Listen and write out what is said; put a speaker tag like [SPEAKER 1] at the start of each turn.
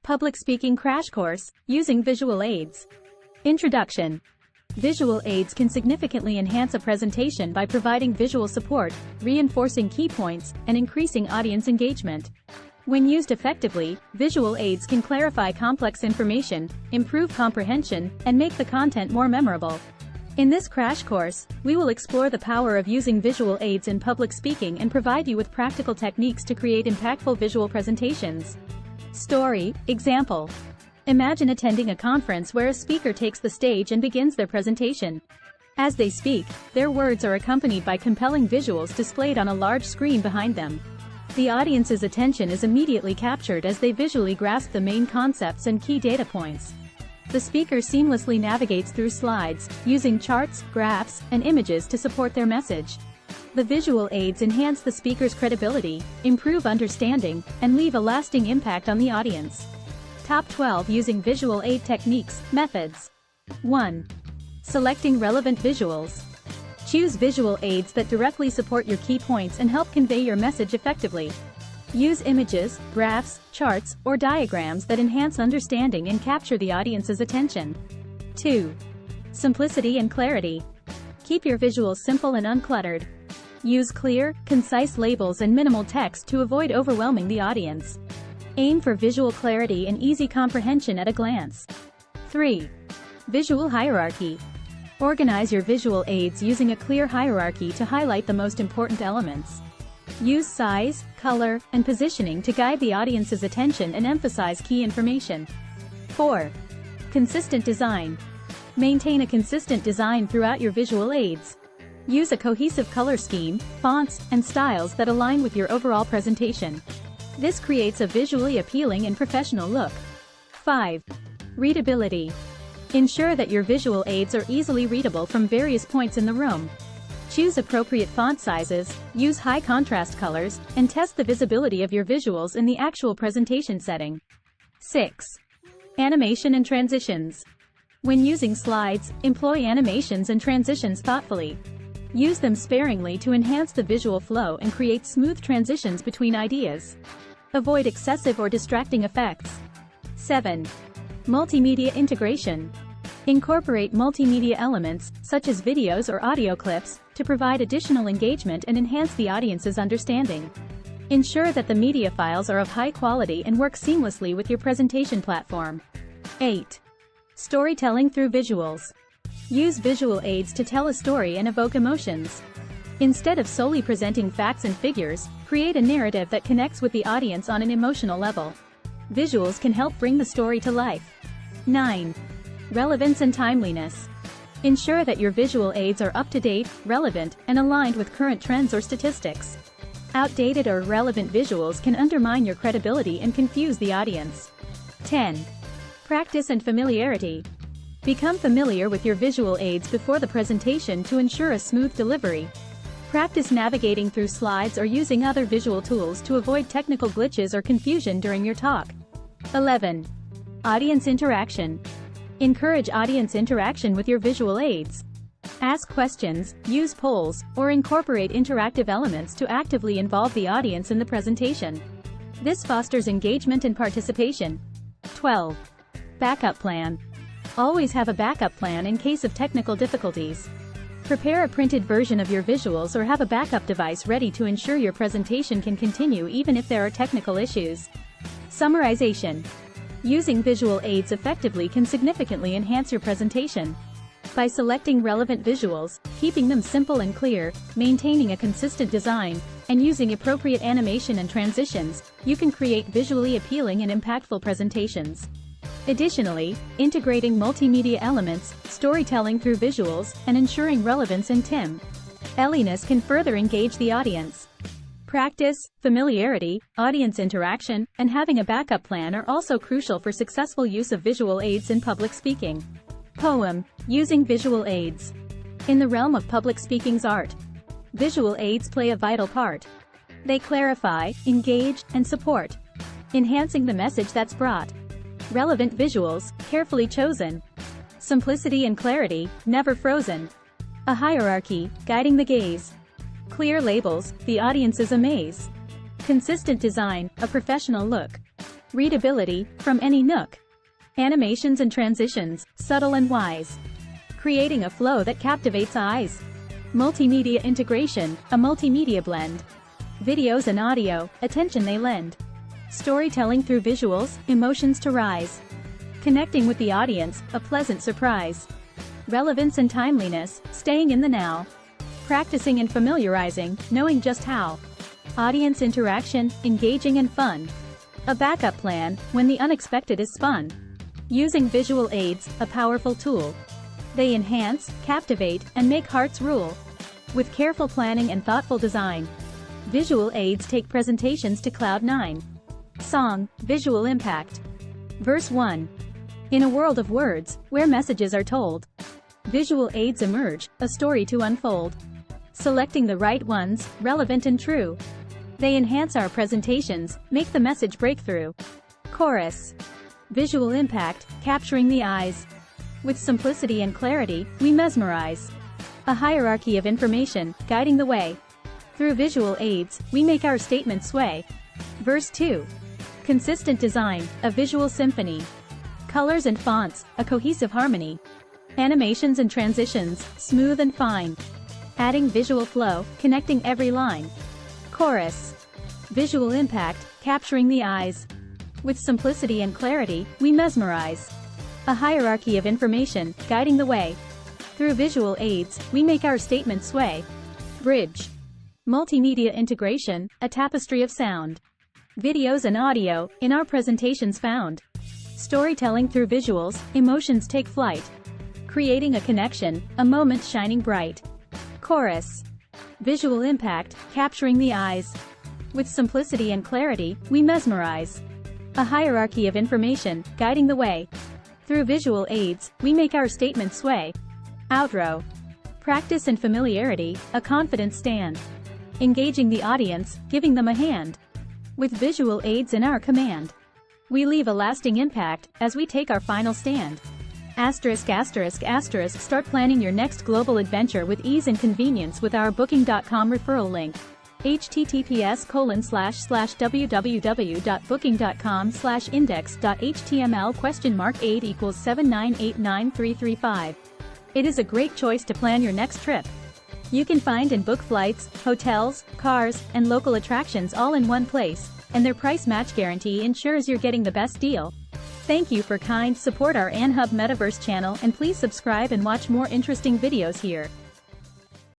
[SPEAKER 1] Public Speaking Crash Course, Using Visual Aids. Introduction. Visual aids can significantly enhance a presentation by providing visual support, reinforcing key points, and increasing audience engagement. When used effectively, visual aids can clarify complex information, improve comprehension, and make the content more memorable. In this crash course, we will explore the power of using visual aids in public speaking and provide you with practical techniques to create impactful visual presentations. Story, example. Imagine attending a conference where a speaker takes the stage and begins their presentation. As they speak, their words are accompanied by compelling visuals displayed on a large screen behind them. The audience's attention is immediately captured as they visually grasp the main concepts and key data points. The speaker seamlessly navigates through slides, using charts, graphs, and images to support their message. The visual aids enhance the speaker's credibility, improve understanding, and leave a lasting impact on the audience. Top 12 Using Visual Aid Techniques, Methods. 1. Selecting relevant visuals. Choose visual aids that directly support your key points and help convey your message effectively. Use images, graphs, charts, or diagrams that enhance understanding and capture the audience's attention. 2. Simplicity and clarity. Keep your visuals simple and uncluttered. Use clear, concise labels and minimal text to avoid overwhelming the audience. Aim for visual clarity and easy comprehension at a glance. 3. Visual hierarchy. Organize your visual aids using a clear hierarchy to highlight the most important elements. Use size, color, and positioning to guide the audience's attention and emphasize key information. 4. Consistent design. Maintain a consistent design throughout your visual aids. Use a cohesive color scheme, fonts, and styles that align with your overall presentation. This creates a visually appealing and professional look. 5. Readability. Ensure that your visual aids are easily readable from various points in the room. Choose appropriate font sizes, use high contrast colors, and test the visibility of your visuals in the actual presentation setting. 6. Animation and transitions. When using slides, employ animations and transitions thoughtfully. Use them sparingly to enhance the visual flow and create smooth transitions between ideas. Avoid excessive or distracting effects. 7. Multimedia integration. Incorporate multimedia elements, such as videos or audio clips, to provide additional engagement and enhance the audience's understanding. Ensure that the media files are of high quality and work seamlessly with your presentation platform. 8. Storytelling through visuals. Use visual aids to tell a story and evoke emotions. Instead of solely presenting facts and figures, create a narrative that connects with the audience on an emotional level. Visuals can help bring the story to life. 9. Relevance and timeliness. Ensure that your visual aids are up-to-date, relevant, and aligned with current trends or statistics. Outdated or irrelevant visuals can undermine your credibility and confuse the audience. 10. Practice and familiarity. Become familiar with your visual aids before the presentation to ensure a smooth delivery. Practice navigating through slides or using other visual tools to avoid technical glitches or confusion during your talk. 11. Audience interaction. Encourage audience interaction with your visual aids. Ask questions, use polls, or incorporate interactive elements to actively involve the audience in the presentation. This fosters engagement and participation. 12. Backup plan. Always have a backup plan in case of technical difficulties. Prepare a printed version of your visuals or have a backup device ready to ensure your presentation can continue even if there are technical issues. Summarization. Using visual aids effectively can significantly enhance your presentation. By selecting relevant visuals, keeping them simple and clear, maintaining a consistent design, and using appropriate animation and transitions, you can create visually appealing and impactful presentations. Additionally, integrating multimedia elements, storytelling through visuals, and ensuring relevance and timeliness can further engage the audience. Practice, familiarity, audience interaction, and having a backup plan are also crucial for successful use of visual aids in public speaking. Poem. Using visual aids. In the realm of public speaking's art, visual aids play a vital part. They clarify, engage, and support, enhancing the message that's brought. Relevant visuals, carefully chosen. Simplicity and clarity, never frozen. A hierarchy, guiding the gaze. Clear labels, the audience's amaze. Consistent design, a professional look. Readability, from any nook. Animations and transitions, subtle and wise. Creating a flow that captivates eyes. Multimedia integration, a multimedia blend. Videos and audio, attention they lend. Storytelling through visuals, emotions to rise. Connecting with the audience, a pleasant surprise. Relevance and timeliness, staying in the now. Practicing and familiarizing, knowing just how. Audience interaction, engaging and fun. A backup plan, when the unexpected is spun. Using visual aids, a powerful tool. They enhance, captivate, and make hearts rule. With careful planning and thoughtful design, visual aids take presentations to Cloud 9. Song, visual impact. Verse 1. In a world of words, where messages are told, visual aids emerge, a story to unfold. Selecting the right ones, relevant and true. They enhance our presentations, make the message breakthrough. Chorus. Visual impact, capturing the eyes. With simplicity and clarity, we mesmerize. A hierarchy of information, guiding the way. Through visual aids, we make our statement sway. Verse 2. Consistent design, a visual symphony. Colors and fonts, a cohesive harmony. Animations and transitions, smooth and fine. Adding visual flow, connecting every line. Chorus. Visual impact, capturing the eyes. With simplicity and clarity, we mesmerize. A hierarchy of information, guiding the way. Through visual aids, we make our statement sway. Bridge. Multimedia integration, a tapestry of sound. Videos and audio, in our presentations found. Storytelling through visuals, emotions take flight. Creating a connection, a moment shining bright. Chorus. Visual impact, capturing the eyes. With simplicity and clarity, we mesmerize. A hierarchy of information, guiding the way. Through visual aids, we make our statement sway. Outro. Practice and familiarity, a confident stand. Engaging the audience, giving them a hand. With visual aids in our command, we leave a lasting impact, as we take our final stand. Asterisk asterisk asterisk start planning your next global adventure with ease and convenience with our Booking.com referral link. https://www.booking.com/index.html?8 equals 7989335. It is a great choice to plan your next trip. You can find and book flights, hotels, cars, and local attractions all in one place, and their price match guarantee ensures you're getting the best deal. Thank you for kind support our AnHub Metaverse channel, and please subscribe and watch more interesting videos here.